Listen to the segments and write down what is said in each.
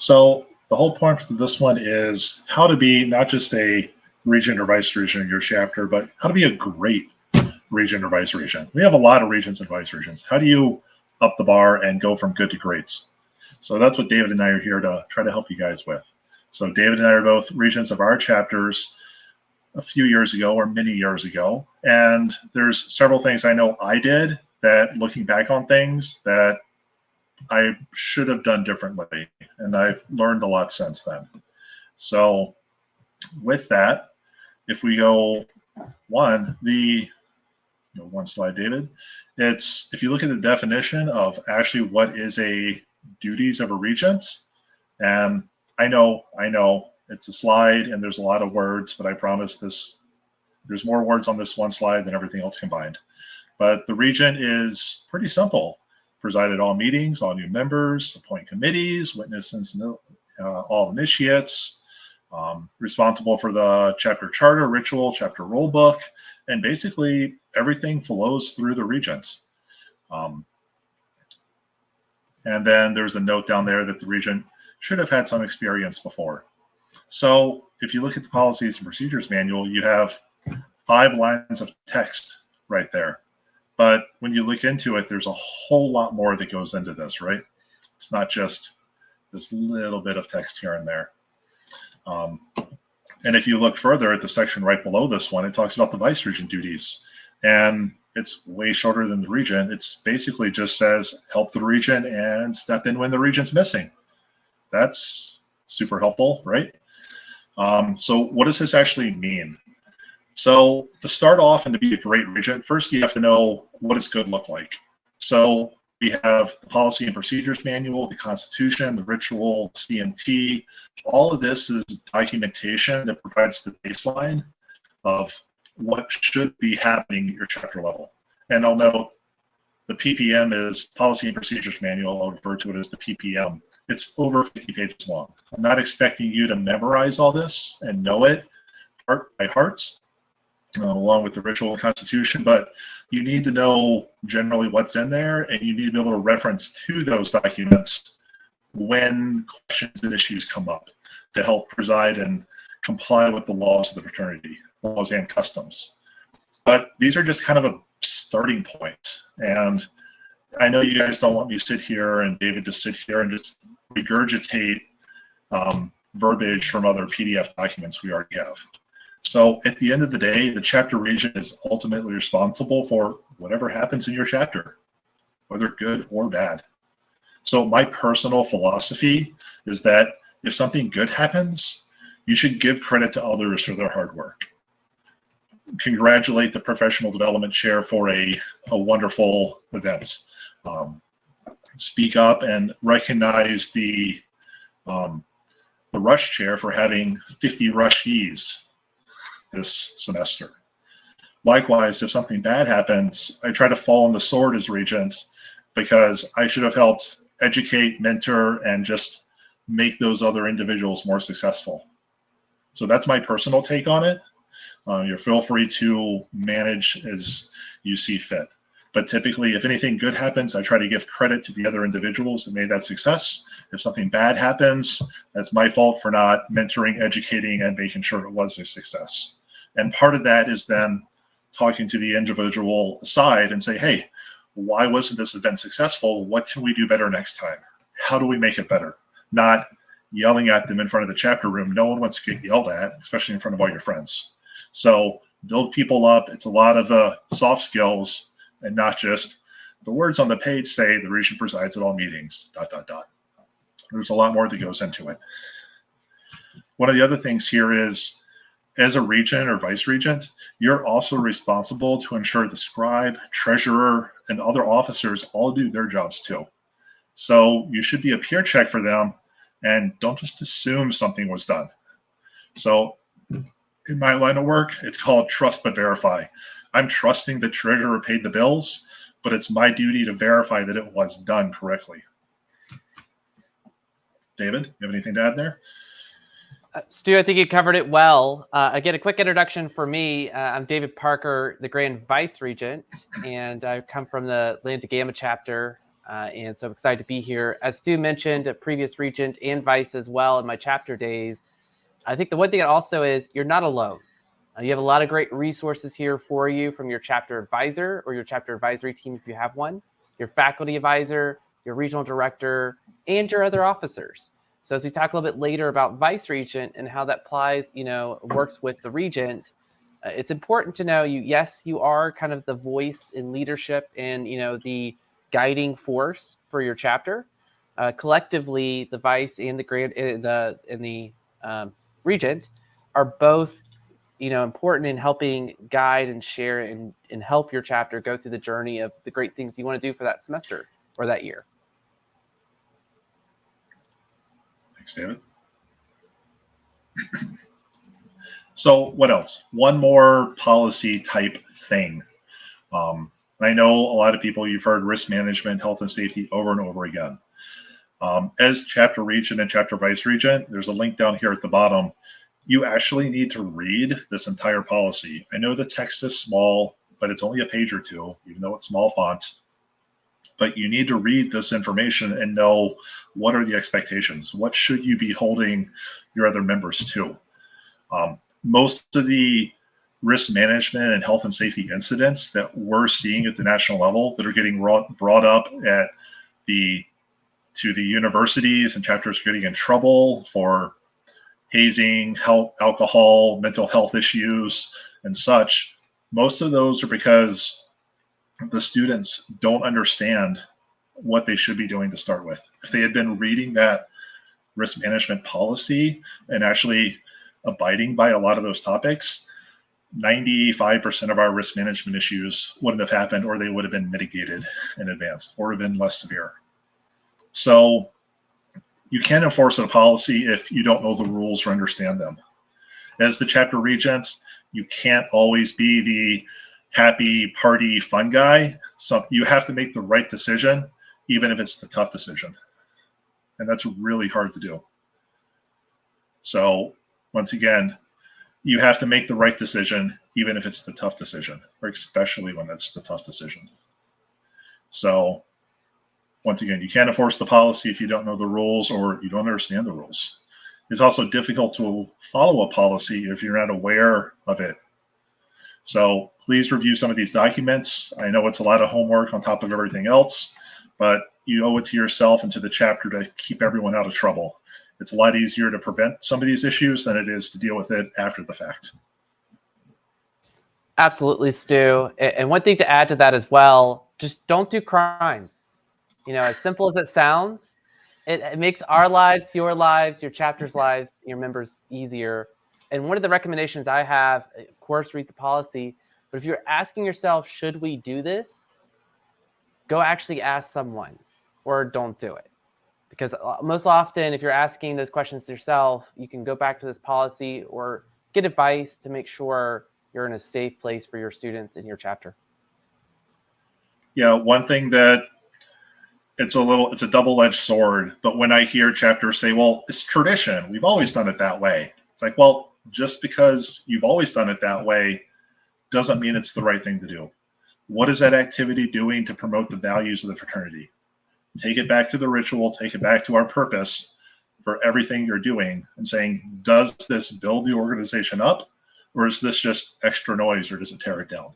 So the whole point of this one is how to be not just a regent or vice regent in your chapter, but how to be a great regent or vice regent. We have a lot of regents and vice regents. How do you up the bar and go from good to greats? So that's what David and I are here to try to help you guys with. So David and I are both regents of our chapters a few years ago or many years ago. And there's several things I know I did that, looking back on things, that I should have done differently. And I've learned a lot since then. So with that, if we go one slide, David, it's, if you look at the definition of actually what is a duties of a regent, and I know it's a slide and there's a lot of words, but I promise there's more words on this one slide than everything else combined. But the regent is pretty simple. Preside at all meetings, all new members, appoint committees, witness all initiates, responsible for the chapter charter, ritual, chapter rule book, and basically everything flows through the regent. And then there's a note down there that the regent should have had some experience before. So if you look at the policies and procedures manual, you have 5 lines of text right there. But when you look into it, there's a whole lot more that goes into this, right? It's not just this little bit of text here and there. And if you look further at the section right below this one, it talks about the vice regent duties. And it's way shorter than the regent. It's basically just says, help the regent and step in when the regent's missing. That's super helpful, right? So what does this actually mean? So to start off and to be a great regent, first you have to know what does good look like. So we have the policy and procedures manual, the constitution, the ritual, CMT. All of this is documentation that provides the baseline of what should be happening at your chapter level. And I'll note the PPM is policy and procedures manual. I'll refer to it as the PPM. It's over 50 pages long. I'm not expecting you to memorize all this and know it heart by heart, along with the ritual and constitution, but you need to know generally what's in there, and you need to be able to reference to those documents when questions and issues come up to help preside and comply with the laws of the fraternity, laws and customs. But these are just kind of a starting point. And I know you guys don't want me to sit here and David to sit here and just regurgitate verbiage from other PDF documents we already have. So at the end of the day, the chapter regent is ultimately responsible for whatever happens in your chapter, whether good or bad. So my personal philosophy is that if something good happens, you should give credit to others for their hard work. Congratulate the professional development chair for a wonderful event. Speak up and recognize the rush chair for having 50 rushees this semester. Likewise, if something bad happens, I try to fall on the sword as regent because I should have helped educate, mentor, and just make those other individuals more successful. So that's my personal take on it. You feel free to manage as you see fit. But typically, if anything good happens, I try to give credit to the other individuals that made that success. If something bad happens, that's my fault for not mentoring, educating, and making sure it was a success. And part of that is then talking to the individual aside and say, hey, why wasn't this event successful? What can we do better next time? How do we make it better? Not yelling at them in front of the chapter room. No one wants to get yelled at, especially in front of all your friends. So build people up. It's a lot of the soft skills and not just the words on the page say the regent presides at all meetings, ... There's a lot more that goes into it. One of the other things here is, as a regent or vice regent, you're also responsible to ensure the scribe, treasurer, and other officers all do their jobs too. So you should be a peer check for them and don't just assume something was done. So in my line of work, it's called trust but verify. I'm trusting the treasurer paid the bills, but it's my duty to verify that it was done correctly. David, you have anything to add there? Stu, I think you covered it well. Again, a quick introduction for me. I'm David Parker, the Grand Vice Regent, and I come from the Atlanta Gamma chapter And so I'm excited to be here. As Stu mentioned, a previous regent and vice as well in my chapter days. I think the one thing also is you're not alone. You have a lot of great resources here for you from your chapter advisor or your chapter advisory team if you have one, your faculty advisor, your regional director, and your other officers. So as we talk a little bit later about vice regent and how that applies, works with the regent, it's important to know yes, you are kind of the voice in leadership and, the guiding force for your chapter. Collectively, the vice and the regent are both important in helping guide and share and help your chapter go through the journey of the great things you want to do for that semester or that year. Thanks, David. So what else? One more policy type thing. I know a lot of people, you've heard risk management, health and safety over and over again. As chapter regent and chapter vice regent, there's a link down here at the bottom. You actually need to read this entire policy. I know the text is small, but it's only a page or two, even though it's small font. But you need to read this information and know what are the expectations. What should you be holding your other members to? Most of the risk management and health and safety incidents that we're seeing at the national level that are getting brought up to the universities, and chapters getting in trouble for hazing, alcohol, mental health issues, and such. Most of those are because the students don't understand what they should be doing to start with. If they had been reading that risk management policy and actually abiding by a lot of those topics, 95% of our risk management issues wouldn't have happened, or they would have been mitigated in advance or have been less severe. So you can't enforce a policy if you don't know the rules or understand them. As the chapter regent, you can't always be the happy party fun guy. So you have to make the right decision, even if it's the tough decision. And that's really hard to do. So once again, you have to make the right decision, even if it's the tough decision, or especially when it's the tough decision. So once again, you can't enforce the policy if you don't know the rules or you don't understand the rules. It's also difficult to follow a policy if you're not aware of it. So please review some of these documents. I know it's a lot of homework on top of everything else, but you owe it to yourself and to the chapter to keep everyone out of trouble. It's a lot easier to prevent some of these issues than it is to deal with it after the fact. Absolutely, Stu. And one thing to add to that as well, just don't do crimes. As simple as it sounds, it makes our lives, your chapter's lives, your members easier. And one of the recommendations I have, of course, read the policy. But if you're asking yourself, should we do this? Go actually ask someone, or don't do it. Because most often, if you're asking those questions yourself, you can go back to this policy or get advice to make sure you're in a safe place for your students in your chapter. Yeah, one thing that it's a double-edged sword, but when I hear chapters say, well, it's tradition, we've always done it that way. It's like, well, just because you've always done it that way doesn't mean it's the right thing to do. What is that activity doing to promote the values of the fraternity? Take it back to the ritual, take it back to our purpose for everything you're doing, and saying, does this build the organization up, or is this just extra noise, or does it tear it down?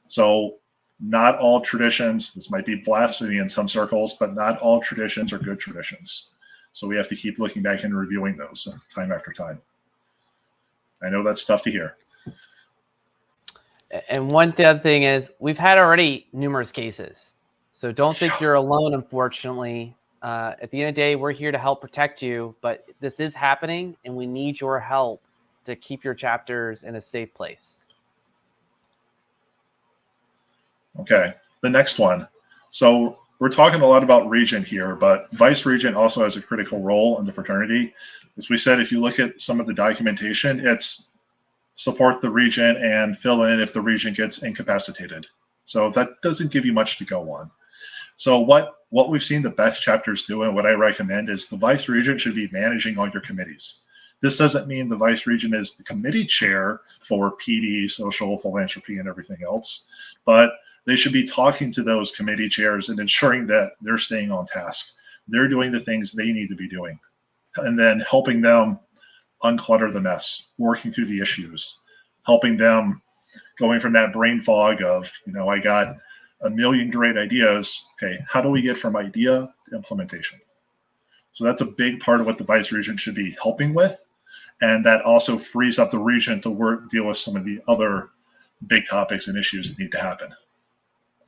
So not all traditions, this might be blasphemy in some circles, but not all traditions are good traditions. So we have to keep looking back and reviewing those time after time. I know that's tough to hear. And one other thing is, we've had already numerous cases. So don't think you're alone, unfortunately. At the end of the day, we're here to help protect you, but this is happening, and we need your help to keep your chapters in a safe place. Okay, the next one. So we're talking a lot about regent here, but vice regent also has a critical role in the fraternity. As we said, if you look at some of the documentation, it's support the regent and fill in if the regent gets incapacitated. So that doesn't give you much to go on. So what we've seen the best chapters do, and what I recommend, is the vice regent should be managing all your committees. This doesn't mean the vice regent is the committee chair for PD, social, philanthropy, and everything else, but They should be talking to those committee chairs and ensuring that they're staying on task. They're doing the things they need to be doing, and then helping them unclutter the mess, working through the issues, helping them going from that brain fog of, I got a million great ideas. Okay, how do we get from idea to implementation? So that's a big part of what the vice regent should be helping with. And that also frees up the regent to deal with some of the other big topics and issues that need to happen.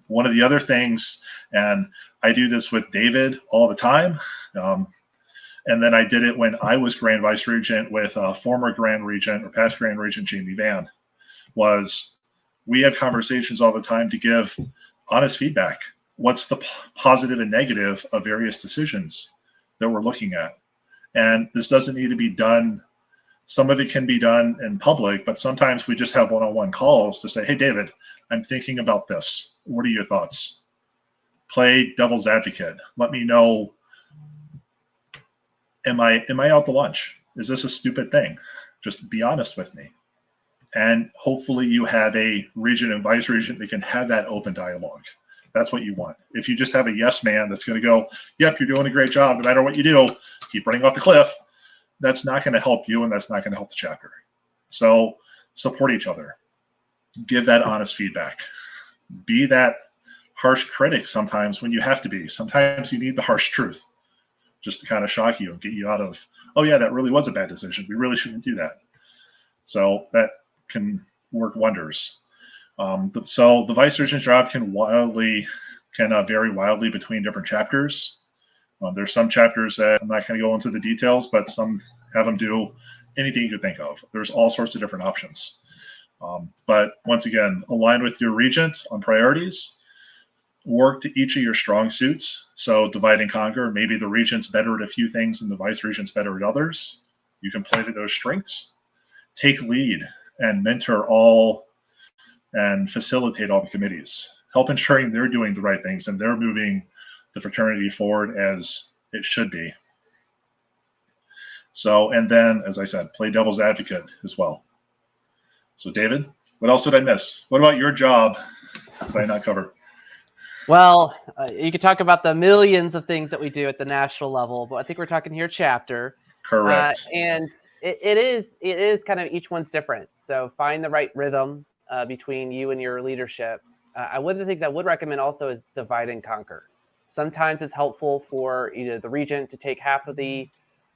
One of the other things, and I do this with David all the time, and then I did it when I was Grand Vice Regent with former Grand Regent or past Grand Regent Jamie Van, was we have conversations all the time to give honest feedback. What's the positive and negative of various decisions that we're looking at? And this doesn't need to be done. Some of it can be done in public, but sometimes we just have one-on-one calls to say, hey, David, I'm thinking about this. What are your thoughts? Play devil's advocate. Let me know, am I out to lunch? Is this a stupid thing? Just be honest with me. And hopefully you have a regent and vice regent that can have that open dialogue. That's what you want. If you just have a yes man that's going to go, yep, you're doing a great job, no matter what you do, keep running off the cliff, that's not going to help you, and that's not going to help the chapter. So support each other. Give that honest feedback. Be that harsh critic sometimes when you have to be. Sometimes you need the harsh truth just to kind of shock you and get you out of, oh yeah, that really was a bad decision. We really shouldn't do that. So that can work wonders. So the vice regent's job can vary wildly between different chapters. There's some chapters that I'm not going to go into the details, but some have them do anything you could think of. There's all sorts of different options. But once again, align with your regent on priorities. Work to each of your strong suits. So divide and conquer. Maybe the regent's better at a few things and the vice regent's better at others. You can play to those strengths. Take lead and mentor all and facilitate all the committees. Help ensuring they're doing the right things and they're moving the fraternity forward as it should be. So, and then, as I said, play devil's advocate as well. So, David, what else did I miss? What about your job did I not cover? Well, you could talk about the millions of things that we do at the national level, but I think we're talking here chapter. Correct. And it is kind of each one's different. So find the right rhythm between you and your leadership. One of the things I would recommend also is divide and conquer. Sometimes it's helpful for either the regent to take half of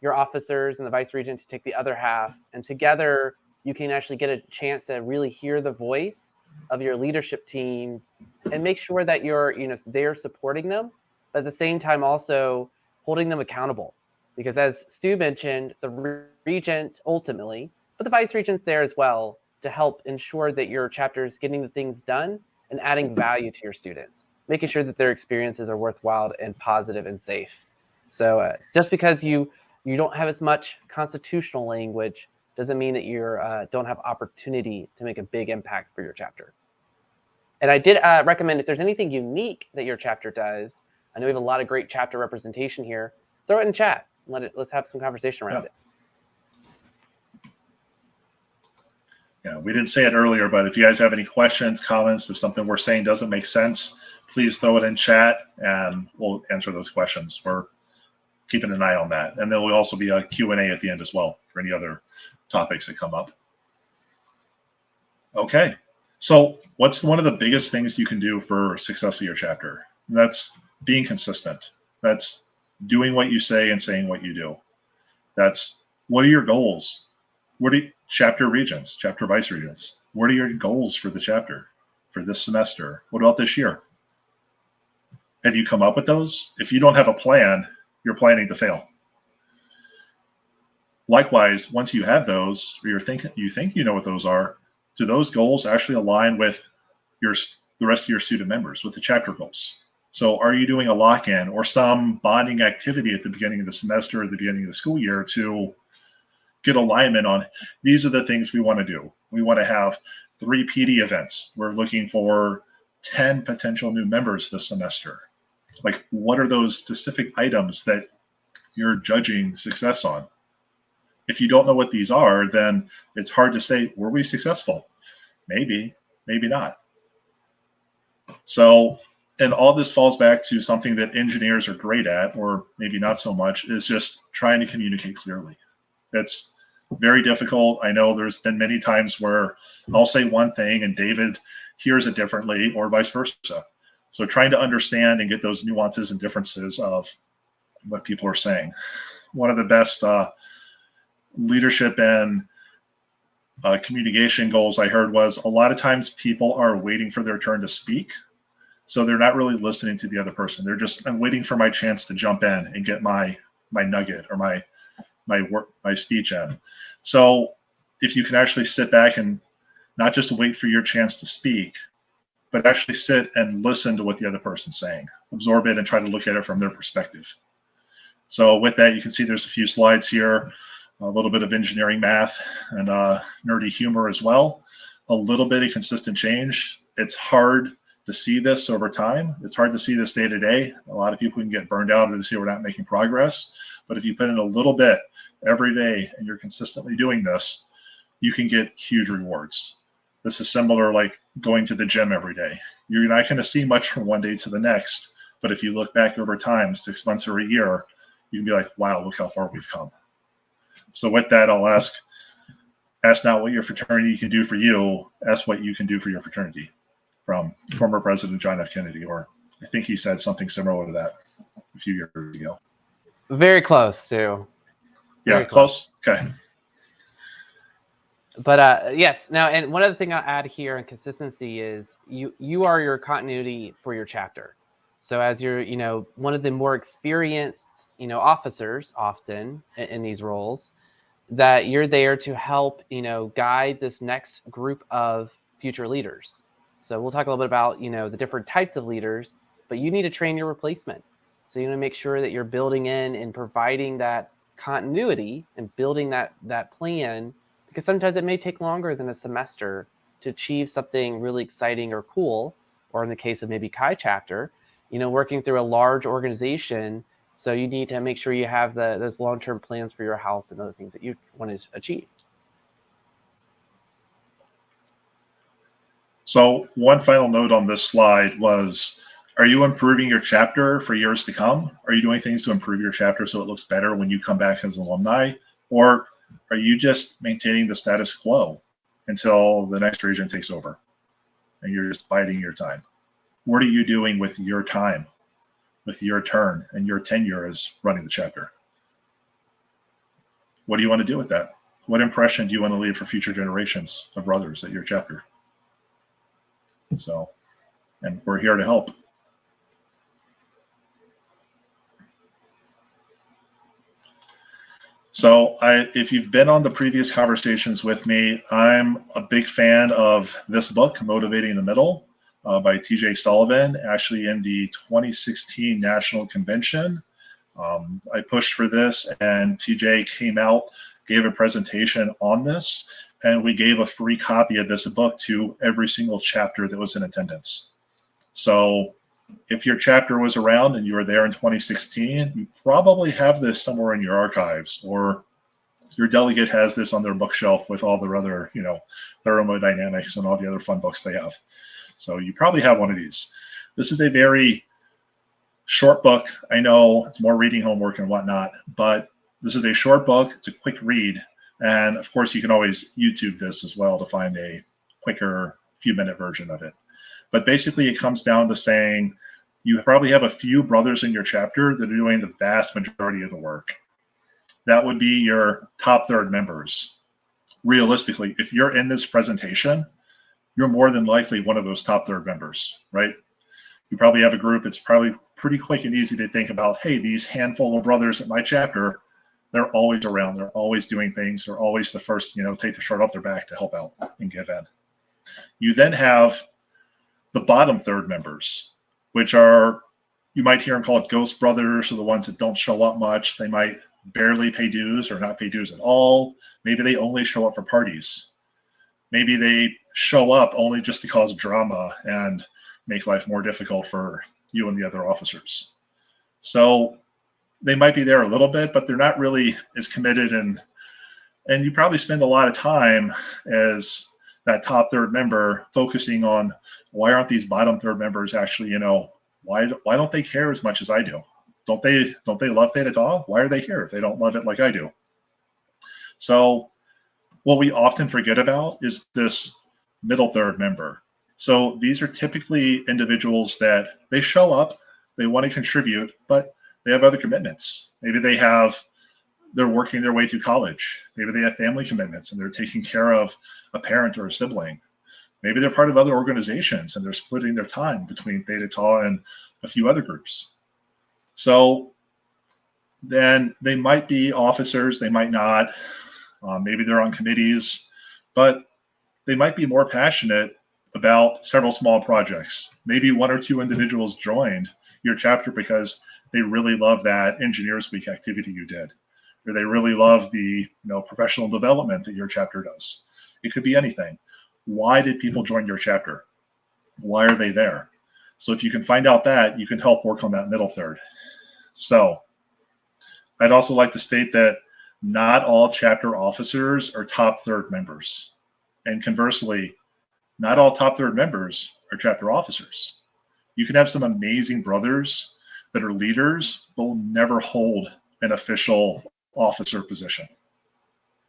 your officers and the vice regent to take the other half, and together you can actually get a chance to really hear the voice of your leadership teams and make sure that they're supporting them, but at the same time also holding them accountable. Because as Stu mentioned, the regent ultimately, but the vice regent's there as well to help ensure that your chapter is getting the things done and adding value to your students, making sure that their experiences are worthwhile and positive and safe. So just because you don't have as much constitutional language doesn't mean that you don't have opportunity to make a big impact for your chapter. And I did recommend, if there's anything unique that your chapter does, I know we have a lot of great chapter representation here, throw it in chat. Let's have some conversation around it. Yeah, we didn't say it earlier, but if you guys have any questions, comments, if something we're saying doesn't make sense, please throw it in chat and we'll answer those questions. We're keeping an eye on that. And there will also be a Q&A at the end as well for any other topics that come up. Okay, so what's one of the biggest things you can do for success of your chapter? And that's being consistent. That's doing what you say and saying what you do. That's, what are your goals? What are chapter regents, chapter vice regents? What are your goals for the chapter for this semester? What about this year? Have you come up with those? If you don't have a plan, you're planning to fail. Likewise, once you have those, or you think you know what those are, do those goals actually align with the rest of your student members, with the chapter goals? So are you doing a lock-in or some bonding activity at the beginning of the semester or the beginning of the school year to get alignment on, these are the things we want to do? We want to have 3 PD events. We're looking for 10 potential new members this semester. Like, what are those specific items that you're judging success on? If you don't know what these are, then it's hard to say, were we successful? Maybe, maybe not. So, and all this falls back to something that engineers are great at, or maybe not so much, is just trying to communicate clearly. It's very difficult. I know there's been many times where I'll say one thing and David hears it differently, or vice versa. So trying to understand and get those nuances and differences of what people are saying. One of the best leadership and communication goals I heard was a lot of times people are waiting for their turn to speak. So they're not really listening to the other person. They're just, I'm waiting for my chance to jump in and get my nugget or my speech in. So if you can actually sit back and not just wait for your chance to speak, but actually sit and listen to what the other person's saying, absorb it and try to look at it from their perspective. So with that, you can see there's a few slides here, a little bit of engineering math and nerdy humor as well, a little bit of consistent change. It's hard to see this over time. It's hard to see this day to day. A lot of people can get burned out or to see we're not making progress. But if you put in a little bit every day and you're consistently doing this, you can get huge rewards. This is similar like going to the gym every day. You're not going to see much from one day to the next. But if you look back over time, 6 months or a year, you can be like, wow, look how far we've come. So with that, I'll ask not what your fraternity can do for you, ask what you can do for your fraternity, from former President John F. Kennedy, or I think he said something similar to that a few years ago. Very close, too. Yeah, close? Okay. But yes, now, and one other thing I'll add here in consistency is you are your continuity for your chapter. So as you're, one of the more experienced, officers often in these roles, that you're there to help, guide this next group of future leaders. So we'll talk a little bit about, the different types of leaders, but you need to train your replacement. So you want to make sure that you're building in and providing that continuity and building that plan, because sometimes it may take longer than a semester to achieve something really exciting or cool, or in the case of maybe Chi chapter, working through a large organization. So you need to make sure you have those long-term plans for your house and other things that you want to achieve. So one final note on this slide was, are you improving your chapter for years to come? Are you doing things to improve your chapter so it looks better when you come back as an alumni? Or are you just maintaining the status quo until the next regent takes over and you're just biding your time? What are you doing with your time, with your turn and your tenure as running the chapter? What do you want to do with that? What impression do you want to leave for future generations of brothers at your chapter? So, and we're here to help. So if you've been on the previous conversations with me, I'm a big fan of this book, Motivating the Middle, by T.J. Sullivan, actually in the 2016 National Convention. I pushed for this, and TJ came out, gave a presentation on this, and we gave a free copy of this book to every single chapter that was in attendance. So if your chapter was around and you were there in 2016, you probably have this somewhere in your archives, or your delegate has this on their bookshelf with all their other, thermodynamics and all the other fun books they have. So you probably have one of these. This is a very short book. I know it's more reading homework and whatnot, but this is a short book. It's a quick read. And of course, you can always YouTube this as well to find a quicker few-minute version of it. But basically, it comes down to saying you probably have a few brothers in your chapter that are doing the vast majority of the work. That would be your top third members. Realistically, if you're in this presentation, you're more than likely one of those top third members, right? You probably have a group. It's probably pretty quick and easy to think about, hey, these handful of brothers at my chapter, they're always around. They're always doing things. They're always the first, take the shirt off their back to help out and give in. You then have the bottom third members, which are, you might hear them called ghost brothers, or the ones that don't show up much. They might barely pay dues or not pay dues at all. Maybe they only show up for parties. Maybe they show up only just to cause drama and make life more difficult for you and the other officers. So they might be there a little bit, but they're not really as committed, and you probably spend a lot of time as that top third member focusing on why aren't these bottom third members actually, why don't they care as much as I do? Don't they love Theta Tau? Why are they here if they don't love it like I do? So what we often forget about is this middle third member. So these are typically individuals that they show up, they want to contribute, but they have other commitments. Maybe they're working their way through college. Maybe they have family commitments and they're taking care of a parent or a sibling. Maybe they're part of other organizations and they're splitting their time between Theta Tau and a few other groups. So then they might be officers, they might not. Maybe they're on committees, but they might be more passionate about several small projects. Maybe one or two individuals joined your chapter because they really love that Engineers Week activity you did, or they really love the professional development that your chapter does. It could be anything. Why did people join your chapter? Why are they there? So if you can find out that, you can help work on that middle third. So I'd also like to state that not all chapter officers are top third members. And conversely, not all top third members are chapter officers. You can have some amazing brothers that are leaders, but will never hold an official officer position.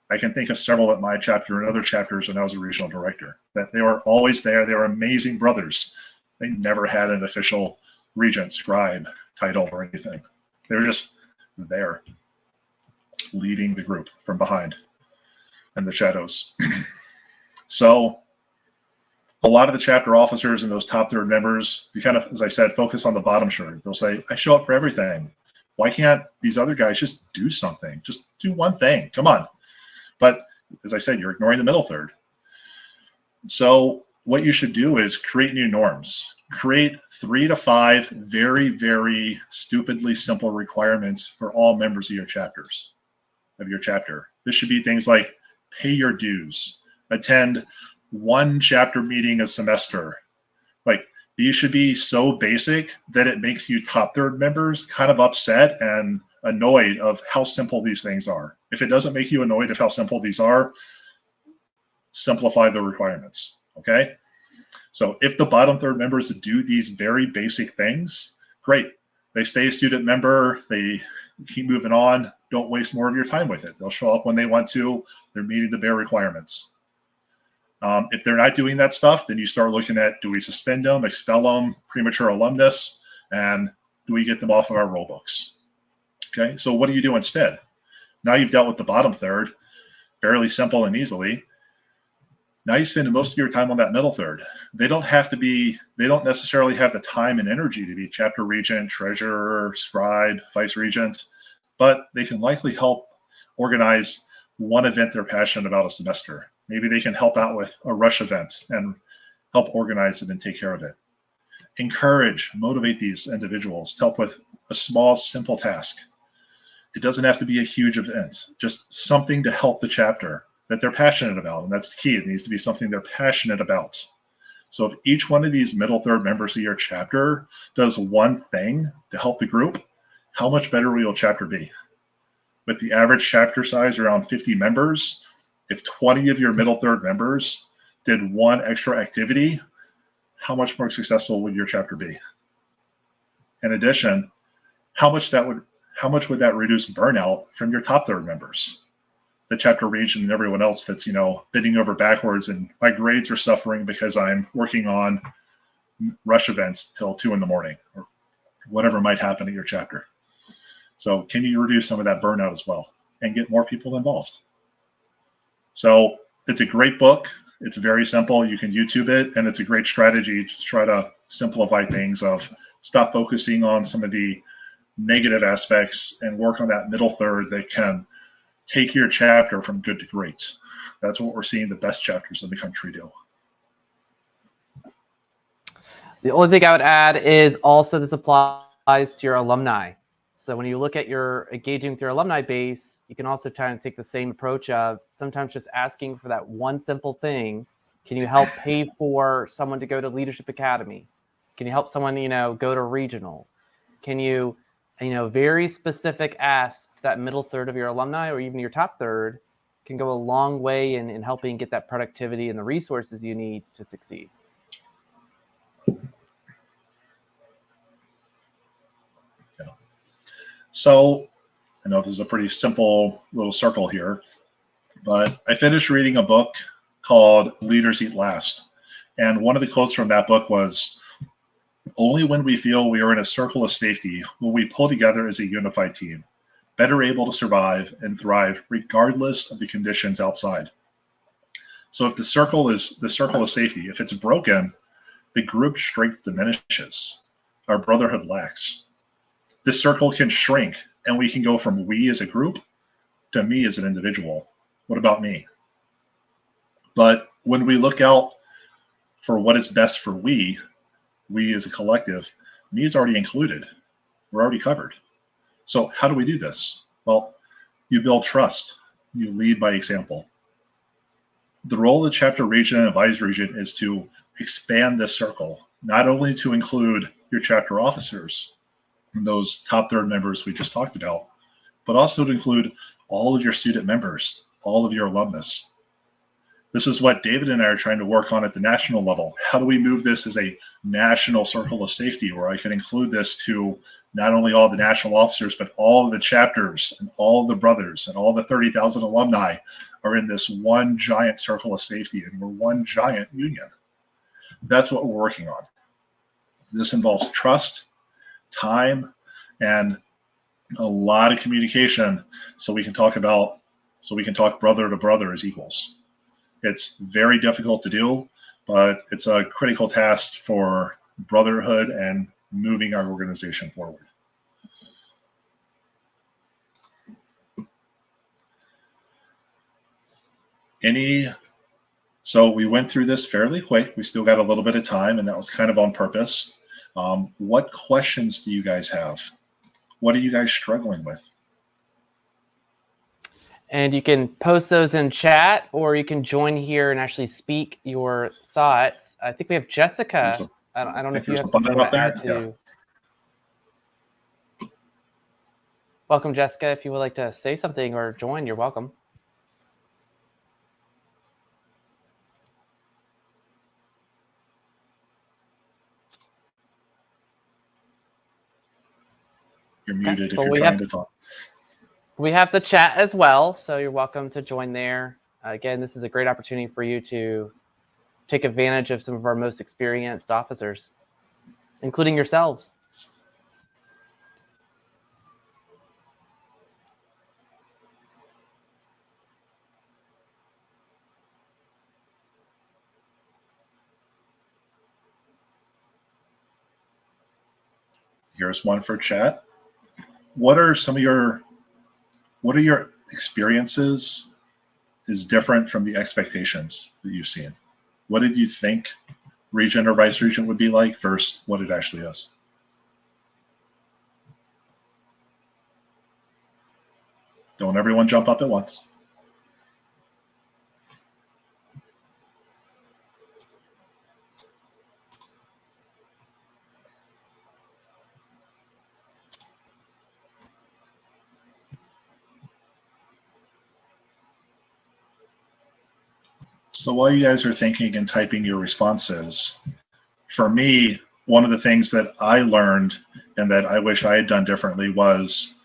I can think of several at my chapter and other chapters when I was a regional director, that they were always there. They were amazing brothers. They never had an official regent, scribe title or anything. They were just there, leading the group from behind in the shadows. So a lot of the chapter officers and those top third members, you kind of, as I said, focus on the bottom shirt. They'll say, I show up for everything. Why can't these other guys just do something? Just do one thing. Come on. But as I said, you're ignoring the middle third. So what you should do is create new norms. Create 3 to 5 very, very stupidly simple requirements for all members of your chapter. This should be things like pay your dues, attend 1 chapter meeting a semester. Like, these should be so basic that it makes you top third members kind of upset and annoyed of how simple these things are. If it doesn't make you annoyed of how simple these are, simplify the requirements, okay? So if the bottom third members do these very basic things, great. They stay a student member, they keep moving on, don't waste more of your time with it. They'll show up when they want to, they're meeting the bare requirements. If they're not doing that stuff, then you start looking at, do we suspend them, expel them, premature alumnus, and do we get them off of our roll books? Okay, so what do you do instead? Now you've dealt with the bottom third, fairly simple and easily. Now you spend most of your time on that middle third. They don't necessarily have the time and energy to be chapter regent, treasurer, scribe, vice regent, but they can likely help organize one event they're passionate about a semester. Maybe they can help out with a rush event and help organize it and take care of it. Encourage, motivate these individuals to help with a small, simple task. It doesn't have to be a huge event, just something to help the chapter that they're passionate about. And that's the key. It needs to be something they're passionate about. So if each one of these middle third members of your chapter does one thing to help the group, how much better will your chapter be? With the average chapter size around 50 members, if 20 of your middle third members did one extra activity, how much more successful would your chapter be? In addition, how much would that reduce burnout from your top third members? The chapter regent and everyone else that's, bending over backwards and my grades are suffering because I'm working on rush events till 2 in the morning or whatever might happen at your chapter. So can you reduce some of that burnout as well and get more people involved? So it's a great book. It's very simple. You can YouTube it, and it's a great strategy to try to simplify things of stop focusing on some of the negative aspects and work on that middle third that can take your chapter from good to great. That's what we're seeing the best chapters in the country do. The only thing I would add is also this applies to your alumni. So when you look at your engaging with your alumni base, you can also try and take the same approach of sometimes just asking for that one simple thing. Can you help pay for someone to go to Leadership Academy? Can you help someone, go to regionals? Can you, very specific asks to that middle third of your alumni or even your top third can go a long way in helping get that productivity and the resources you need to succeed. So I know this is a pretty simple little circle here, but I finished reading a book called Leaders Eat Last. And one of the quotes from that book was, "Only when we feel we are in a circle of safety will we pull together as a unified team, better able to survive and thrive regardless of the conditions outside." So if the circle is the circle of safety, if it's broken, the group strength diminishes. Our brotherhood lacks. This circle can shrink, and we can go from we as a group to me as an individual. What about me? But when we look out for what is best for we as a collective, me is already included. We're already covered. So how do we do this? Well, you build trust. You lead by example. The role of the chapter regent and vice regent is to expand this circle, not only to include your chapter officers, those top third members we just talked about, but also to include all of your student members, all of your alumnus. This is what David and I are trying to work on at the national level. How do we move this as a national circle of safety where I can include this to not only all the national officers, but all of the chapters and all of the brothers and all the 30,000 alumni are in this one giant circle of safety, and we're one giant union. That's what we're working on. This involves trust, time, and a lot of communication so we can talk brother to brother as equals. It's very difficult to do, but it's a critical task for brotherhood and moving our organization forward. So we went through this fairly quick. We still got a little bit of time, and that was kind of on purpose. What questions do you guys have? What are you guys struggling with? And you can post those in chat, or you can join here and actually speak your thoughts. I think we have Jessica. I don't know if you have something to add to. Yeah. Welcome, Jessica. If you would like to say something or join, you're welcome. You're muted if you're trying to talk. We have the chat as well, so you're welcome to join there. Again, this is a great opportunity for you to take advantage of some of our most experienced officers, including yourselves. Here's one for chat. What are your experiences is different from the expectations that you've seen? What did you think regent or vice regent would be like versus what it actually is? Don't everyone jump up at once. So while you guys are thinking and typing your responses, for me, one of the things that I learned and that I wish I had done differently was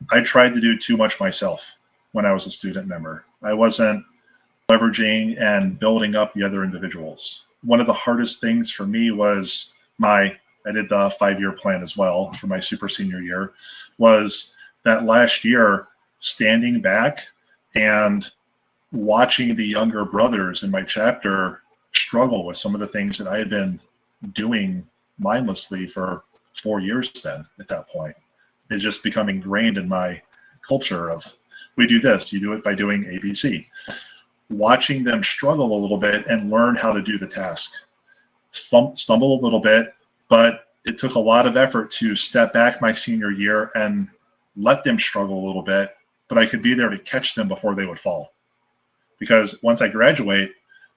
I tried to do too much myself when I was a student member. I wasn't leveraging and building up the other individuals. One of the hardest things for me was I did the 5-year plan as well for my super senior year, was that last year standing back and watching the younger brothers in my chapter struggle with some of the things that I had been doing mindlessly for 4 years then at that point. It just become ingrained in my culture of, we do this, you do it by doing ABC. Watching them struggle a little bit and learn how to do the task. Stumble a little bit, but it took a lot of effort to step back my senior year and let them struggle a little bit, but I could be there to catch them before they would fall. Because once I graduate,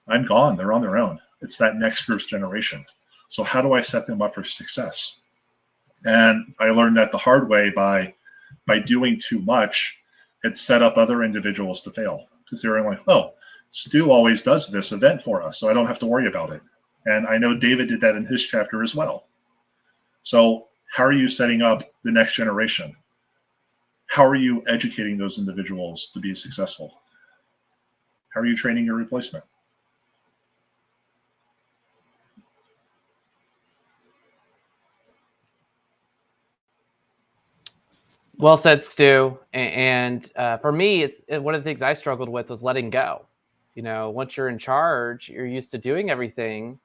I'm gone. They're on their own. It's that next group's generation. So how do I set them up for success? And I learned that the hard way by doing too much. It set up other individuals to fail because they were like, oh, Stu always does this event for us, so I don't have to worry about it. And I know David did that in his chapter as well. So how are you setting up the next generation? How are you educating those individuals to be successful? How are you training your replacement? Well said, Stu. And for me, it's one of the things I struggled with was letting go. You know, once you're in charge, you're used to doing everything.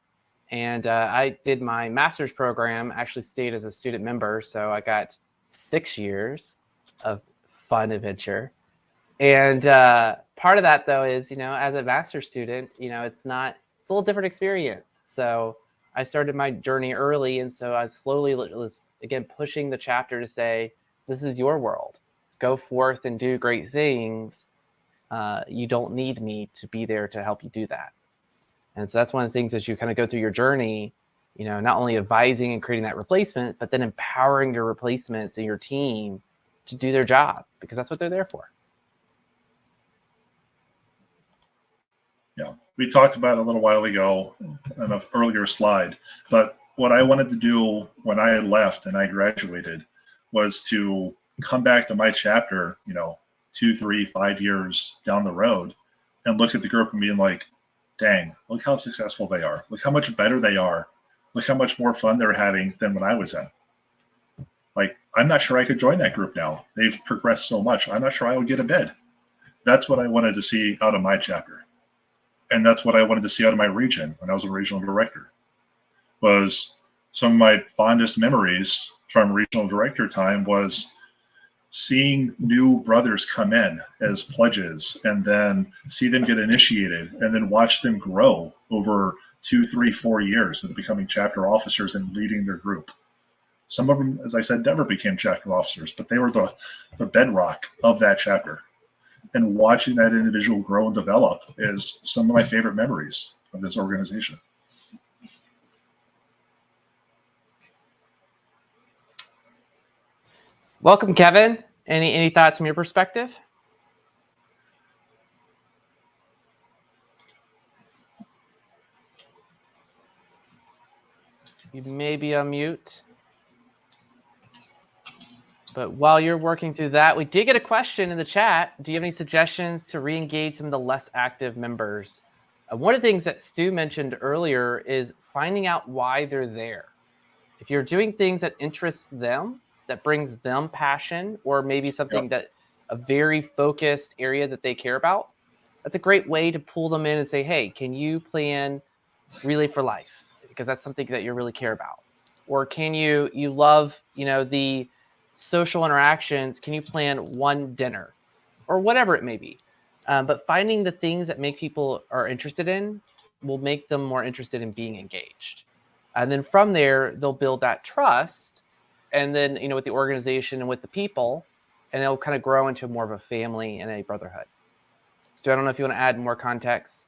And I did my master's program, actually stayed as a student member. So I got 6 years of fun adventure. And part of that, though, is, you know, as a master's student, you know, it's a little different experience. So I started my journey early. And so I slowly was, again, pushing the chapter to say, this is your world. Go forth and do great things. You don't need me to be there to help you do that. And so that's one of the things as you kind of go through your journey, you know, not only advising and creating that replacement, but then empowering your replacements and your team to do their job, because that's what they're there for. Yeah, we talked about it a little while ago on an earlier slide, but what I wanted to do when I had left and I graduated was to come back to my chapter, you know, 2, 3, 5 years down the road and look at the group and being like, dang, look how successful they are. Look how much better they are. Look how much more fun they're having than when I was in. Like, I'm not sure I could join that group now. They've progressed so much. I'm not sure I would get a bid. That's what I wanted to see out of my chapter. And that's what I wanted to see out of my region when I was a regional director. Was some of my fondest memories from regional director time was seeing new brothers come in as pledges and then see them get initiated and then watch them grow over 2, 3, 4 years into becoming chapter officers and leading their group. Some of them, as I said, never became chapter officers, but they were the bedrock of that chapter. And watching that individual grow and develop is some of my favorite memories of this organization. Welcome, Kevin. Any thoughts from your perspective? You may be on mute. But while you're working through that, we did get a question in the chat. Do you have any suggestions to re-engage some of the less active members? One of the things that Stu mentioned earlier is finding out why they're there. If you're doing things that interest them, that brings them passion, or maybe something that a very focused area that they care about, that's a great way to pull them in and say, hey, can you plan Relay for Life? Because that's something that you really care about. Or can you love, you know, the social interactions, can you plan one dinner or whatever it may be? But finding the things that make people are interested in will make them more interested in being engaged. And then from there, they'll build that trust. And then, you know, with the organization and with the people, and it'll kind of grow into more of a family and a brotherhood. So I don't know if you want to add more context.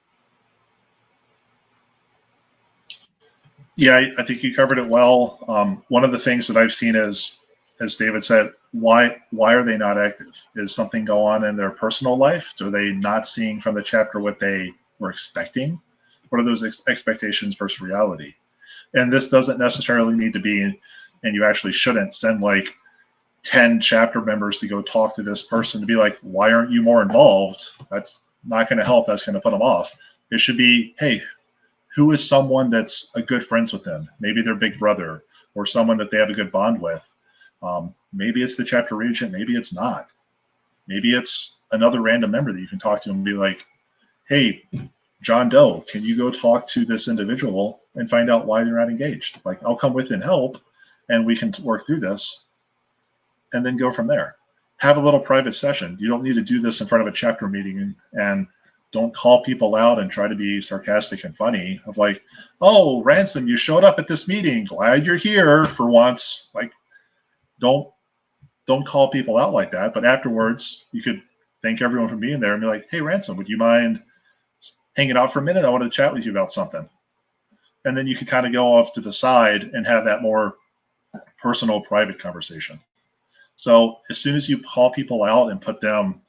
Yeah, I think you covered it well. One of the things that I've seen is, as David said, why are they not active? Is something go on in their personal life? Are they not seeing from the chapter what they were expecting? What are those expectations versus reality? And this doesn't necessarily need to be, and you actually shouldn't send like 10 chapter members to go talk to this person to be like, why aren't you more involved? That's not going to help. That's going to put them off. It should be, hey, who is someone that's a good friends with them? Maybe their big brother or someone that they have a good bond with. Maybe it's the chapter regent. Maybe it's not. Maybe it's another random member that you can talk to and be like, hey, John Doe, can you go talk to this individual and find out why they're not engaged? Like, I'll come with and help, and we can work through this and then go from there. Have a little private session. You don't need to do this in front of a chapter meeting and don't call people out and try to be sarcastic and funny of like, oh, Ransom, you showed up at this meeting. Glad you're here for once. Like, don't call people out like that. But afterwards, you could thank everyone for being there and be like, hey, Ransom, would you mind hanging out for a minute? I want to chat with you about something. And then you can kind of go off to the side and have that more personal, private conversation. So as soon as you call people out and put them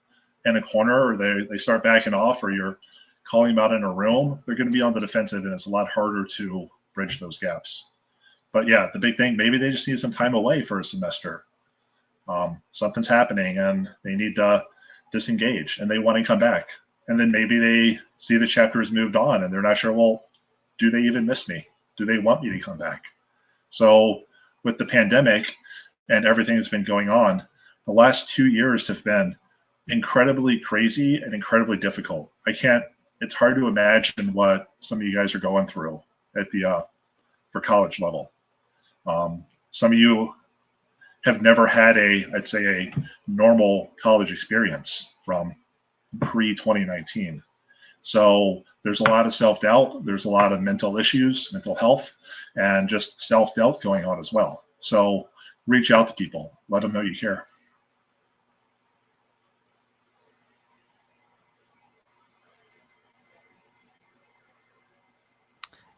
in a corner, or they start backing off, or you're calling them out in a room, they're going to be on the defensive, and it's a lot harder to bridge those gaps. But yeah, the big thing, maybe they just need some time away for a semester. Something's happening and they need to disengage and they want to come back. And then maybe they see the chapter has moved on and they're not sure, well, do they even miss me? Do they want me to come back? So with the pandemic and everything that's been going on, the last 2 years have been incredibly crazy and incredibly difficult. It's hard to imagine what some of you guys are going through at the for college level. Some of you have never had I'd say a normal college experience from pre-2019. So there's a lot of self-doubt. There's a lot of mental issues, mental health, and just self-doubt going on as well. So reach out to people. Let them know you care.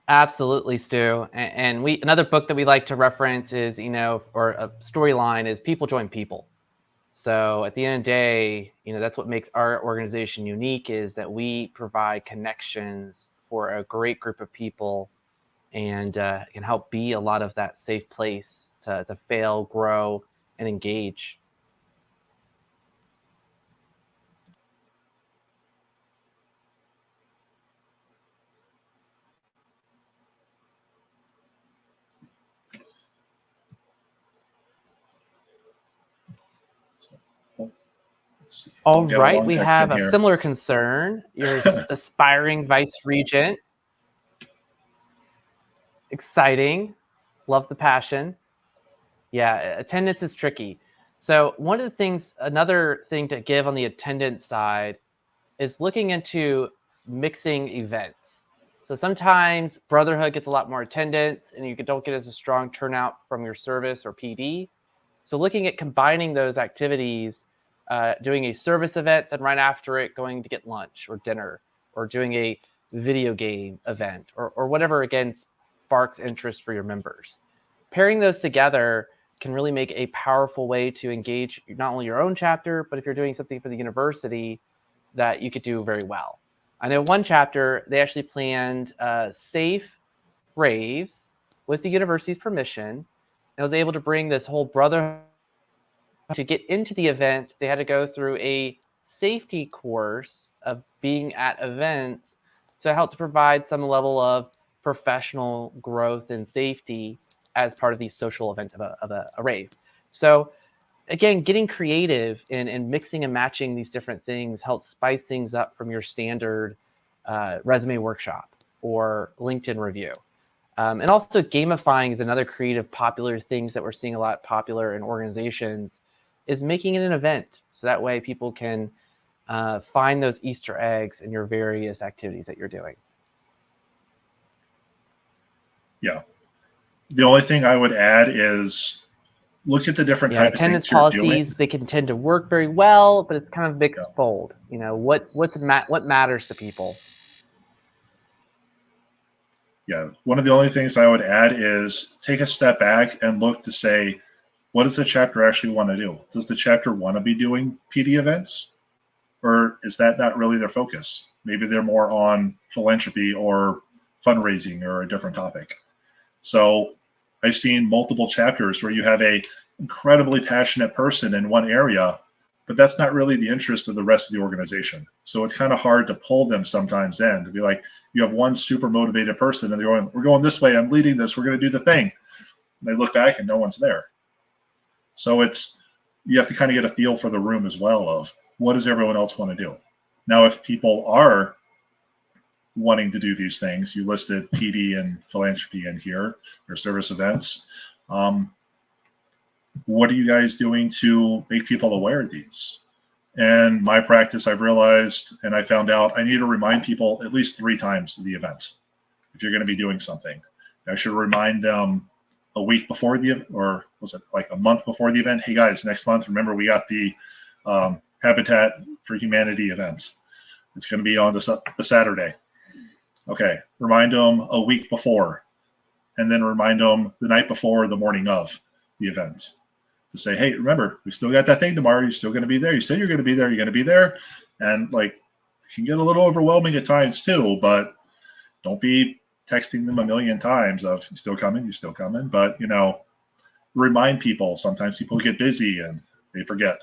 Absolutely, Stu. And another book that we like to reference is, or a storyline is People Join People. So at the end of the day, that's what makes our organization unique, is that we provide connections for a great group of people and can help be a lot of that safe place to fail, grow, and engage. All right, we have a similar concern. You're aspiring Vice Regent. Exciting. Love the passion. Yeah, attendance is tricky. So another thing to give on the attendance side is looking into mixing events. So sometimes Brotherhood gets a lot more attendance and you don't get as a strong turnout from your service or PD. So looking at combining those activities, doing a service event, then right after it, going to get lunch or dinner, or doing a video game event, or whatever, again, sparks interest for your members. Pairing those together can really make a powerful way to engage not only your own chapter, but if you're doing something for the university, that you could do very well. I know one chapter, they actually planned safe raves with the university's permission. And I was able to bring this whole brotherhood. To get into the event, they had to go through a safety course of being at events to help to provide some level of professional growth and safety as part of the social event of a rave. So again, getting creative and mixing and matching these different things helps spice things up from your standard resume workshop or LinkedIn review. And also gamifying is another creative popular things that we're seeing a lot popular in organizations, is making it an event. So that way people can find those Easter eggs in your various activities that you're doing. Yeah. The only thing I would add is look at the different type of attendance policies. They can tend to work very well, but it's kind of mixed fold. What matters to people. Yeah. One of the only things I would add is take a step back and look to say, what does the chapter actually want to do? Does the chapter want to be doing PD events? Or is that not really their focus? Maybe they're more on philanthropy or fundraising or a different topic. So I've seen multiple chapters where you have a incredibly passionate person in one area, but that's not really the interest of the rest of the organization. So it's kind of hard to pull them sometimes in to be like, you have one super motivated person and they're going, we're going this way, I'm leading this, we're going to do the thing. And they look back and no one's there. So you have to kind of get a feel for the room as well of what does everyone else want to do. Now, if people are wanting to do these things, you listed PD and philanthropy in here, or service events. What are you guys doing to make people aware of these? And my practice, I've realized, and I found out, I need to remind people at least 3 times of the event. If you're going to be doing something, I should remind them a week before or was it like a month before the event? Hey guys, next month, remember we got the Habitat for Humanity event. It's going to be on the Saturday. Okay, remind them a week before, and then remind them the night before, the morning of the event, to say, hey, remember, we still got that thing tomorrow. You're still going to be there. You said you're going to be there. You're going to be there. And like, it can get a little overwhelming at times too, but don't be texting them a million times of, you still coming, you're still coming. But, remind people. Sometimes people get busy and They forget.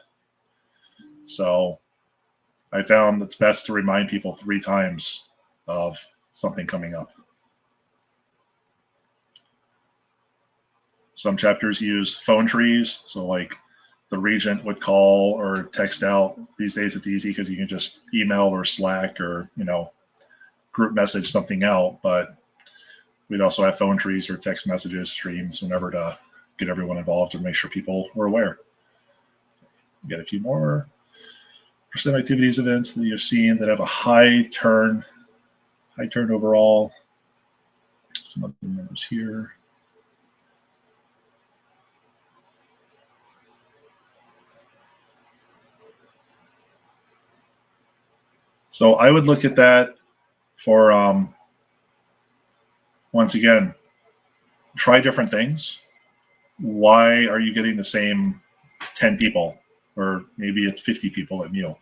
So I found it's best to remind people 3 times of something coming up. Some chapters use phone trees. So like the regent would call or text out. These days it's easy because you can just email or Slack or, group message something out. But we'd also have phone trees or text messages, streams, whenever to get everyone involved and make sure people were aware. We got a few more percent activities events that you've seen that have a high turn overall. Some other numbers here. So I would look at that for, once again, try different things. Why are you getting the same 10 people, or maybe it's 50 people at meal?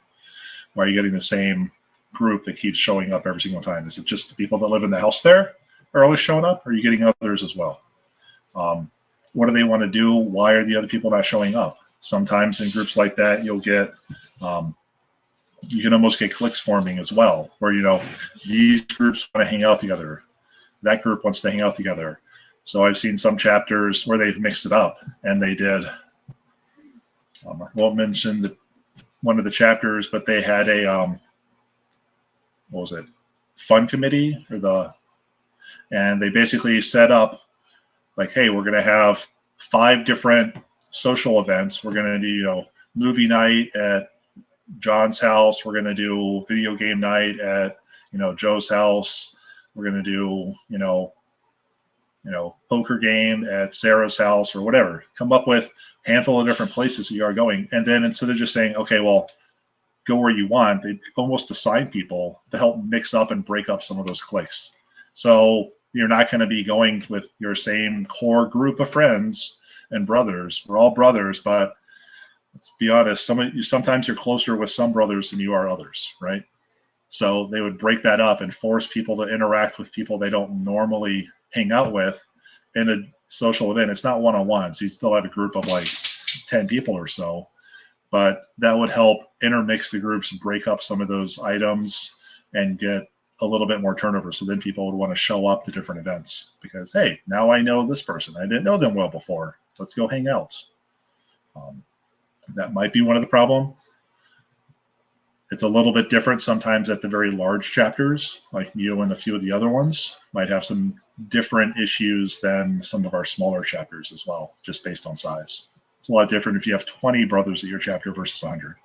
Why are you getting the same group that keeps showing up every single time? Is it just the people that live in the house there are always showing up? Or are you getting others as well? What do they want to do? Why are the other people not showing up? Sometimes in groups like that, you'll get, you can almost get cliques forming as well, where, these groups want to hang out together. That group wants to hang out together. So I've seen some chapters where they've mixed it up, and they did. I won't mention one of the chapters, but they had a what was it, fun committee, and they basically set up like, hey, we're going to have 5 different social events. We're going to do, movie night at John's house. We're going to do video game night at, Joe's house. We're going to do, poker game at Sarah's house, or whatever. Come up with a handful of different places you are going. And then instead of just saying, okay, well, go where you want, they almost assign people to help mix up and break up some of those cliques. So you're not going to be going with your same core group of friends and brothers. We're all brothers, but let's be honest, sometimes you're closer with some brothers than you are others, right? So they would break that up and force people to interact with people they don't normally hang out with in a social event. It's not one-on-one, so you still have a group of like 10 people or so, but that would help intermix the groups and break up some of those items and get a little bit more turnover. So then people would want to show up to different events because, hey, now I know this person. I didn't know them well before. Let's go hang out. That might be one of the problem. It's a little bit different sometimes at the very large chapters, like you and a few of the other ones might have some different issues than some of our smaller chapters as well, just based on size. It's a lot different if you have 20 brothers at your chapter versus 100.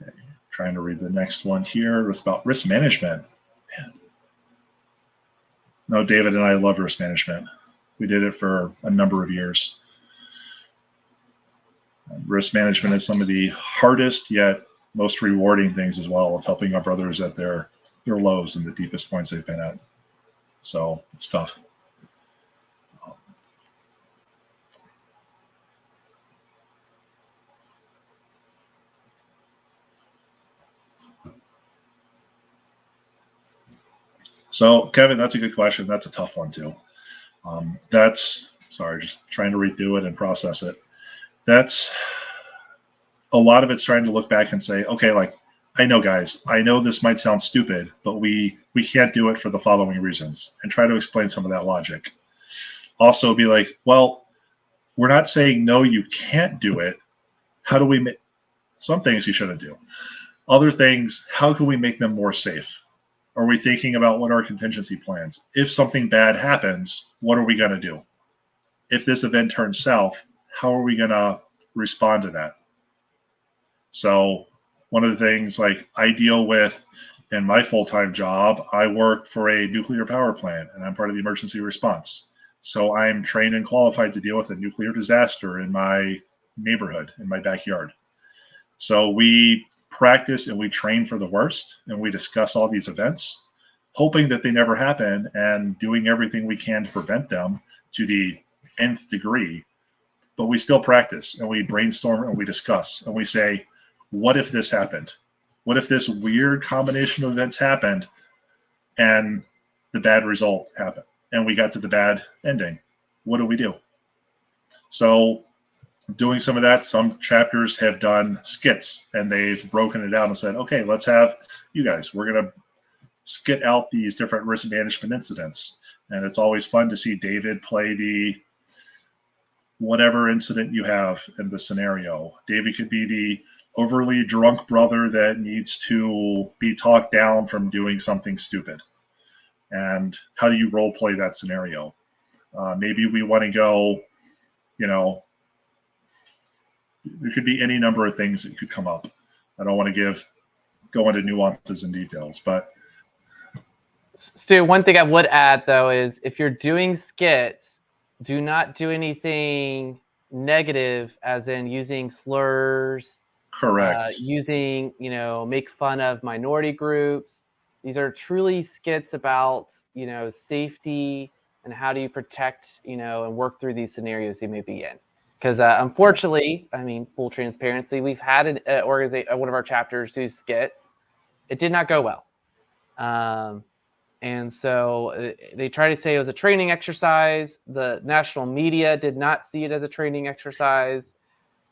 Okay, trying to read the next one here. It's about risk management. Man. No, David and I love risk management. We did it for a number of years. Risk management is some of the hardest yet most rewarding things as well, of helping our brothers at their lows and the deepest points they've been at. So it's tough. So Kevin, that's a good question. That's a tough one too. Sorry, just trying to read through it and process it. That's a lot of it's trying to look back and say, okay, like, I know, guys, I know this might sound stupid, but we can't do it for the following reasons, and try to explain some of that logic. Also be like, well, we're not saying, no, you can't do it. How do we make some things you shouldn't do? Other things, how can we make them more safe? Are we thinking about what are contingency plans? If something bad happens, what are we going to do? If this event turns south, how are we going to respond to that? So one of the things like I deal with in my full-time job, I work for a nuclear power plant and I'm part of the emergency response. So I'm trained and qualified to deal with a nuclear disaster in my neighborhood, in my backyard. So we practice and we train for the worst, and we discuss all these events, hoping that they never happen and doing everything we can to prevent them to the nth degree. But we still practice and we brainstorm and we discuss and we say, what if this happened? What if this weird combination of events happened and the bad result happened and we got to the bad ending. What do we do? So doing some of that, some chapters have done skits and they've broken it out and said, okay, let's have you guys, we're going to skit out these different risk management incidents. And it's always fun to see David play the whatever incident you have in the scenario. David could be the overly drunk brother that needs to be talked down from doing something stupid. And how do you role play that scenario? Maybe we want to go, there could be any number of things that could come up. I don't want to go into nuances and details, but Stu, one thing I would add though is if you're doing skits, do not do anything negative, as in using slurs. Correct. Using, make fun of minority groups. These are truly skits about, safety and how do you protect, and work through these scenarios you may be in. Because unfortunately, full transparency, we've had one of our chapters do skits. It did not go well. And so they try to say it was a training exercise. The national media did not see it as a training exercise.